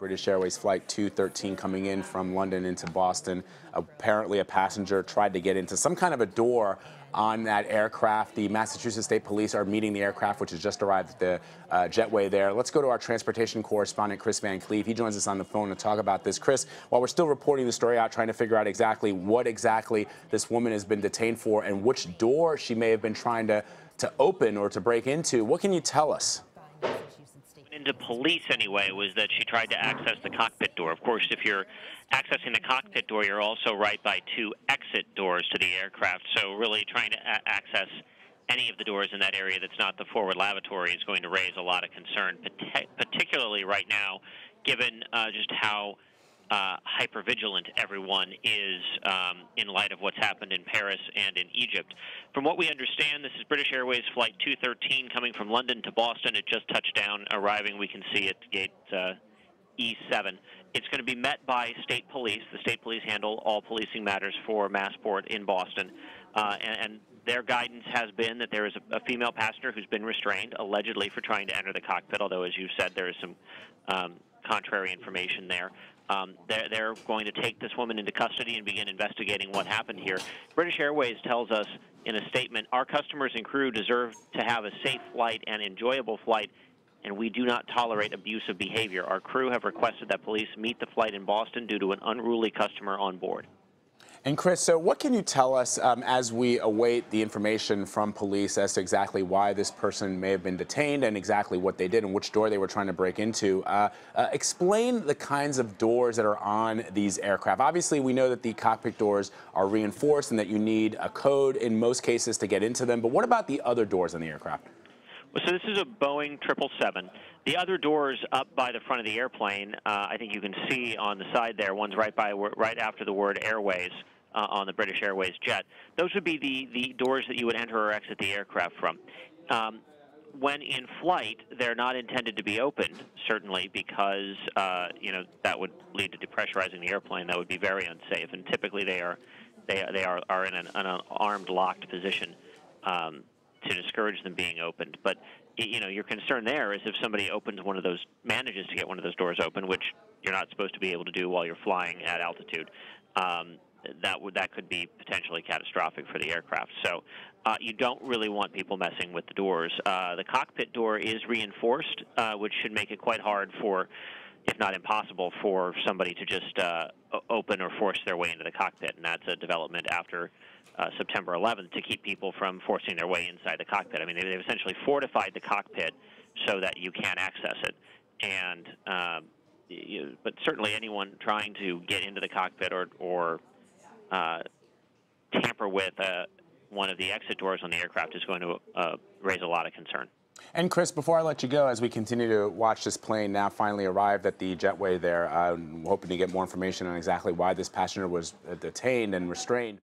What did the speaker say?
British Airways Flight 213 coming in from London into Boston. Apparently a passenger tried to get into some kind of a door on that aircraft. The Massachusetts State Police are meeting the aircraft, which has just arrived at the jetway there. Let's go to our transportation correspondent, Chris Van Cleve. He joins us on the phone to talk about this. Chris, while we're still reporting the story out, trying to figure out exactly what this woman has been detained for and which door she may have been trying to open or to break into, what can you tell us? Into police anyway was that she tried to access the cockpit door. Of course, if you're accessing the cockpit door, you're also right by two exit doors to the aircraft. So really trying to access any of the doors in that area that's not the forward lavatory is going to raise a lot of concern, particularly right now, given just how hypervigilant everyone is in light of what's happened in Paris and in Egypt. From what we understand, this is British Airways Flight 213 coming from London to Boston. It just touched down, arriving, we can see at gate E7. It's going to be met by state police. The state police handle all policing matters for Massport in Boston. And their guidance has been that there is a female passenger who's been restrained, allegedly for trying to enter the cockpit, although, as you said, there is some contrary information there. They're going to take this woman into custody and begin investigating what happened here. British Airways tells us in a statement, our customers and crew deserve to have a safe flight and enjoyable flight, and we do not tolerate abusive behavior. Our crew have requested that police meet the flight in Boston due to an unruly customer on board. And Chris, so what can you tell us as we await the information from police as to exactly why this person may have been detained and exactly what they did and which door they were trying to break into? Explain the kinds of doors that are on these aircraft. Obviously, we know that the cockpit doors are reinforced and that you need a code in most cases to get into them. But what about the other doors on the aircraft? So this is a Boeing 777. The other doors up by the front of the airplane, I think you can see on the side there, one's right after the word Airways on the British Airways jet. Those would be the doors that you would enter or exit the aircraft from. When in flight, they're not intended to be opened, certainly, because that would lead to depressurizing the airplane. That would be very unsafe, and typically they are in an armed, locked position to discourage them being opened. But your concern there is if somebody manages to get one of those doors open, which you're not supposed to be able to do while you're flying at altitude. That could be potentially catastrophic for the aircraft. So you don't really want people messing with the doors. The cockpit door is reinforced, which should make it quite hard for, if not impossible, for somebody to just open or force their way into the cockpit. And that's a development after September 11th to keep people from forcing their way inside the cockpit. I mean, they've essentially fortified the cockpit so that you can't access it. And but certainly anyone trying to get into the cockpit or tamper with one of the exit doors on the aircraft is going to raise a lot of concern. And Chris, before I let you go, as we continue to watch this plane now finally arrived at the jetway there, I'm hoping to get more information on exactly why this passenger was detained and restrained.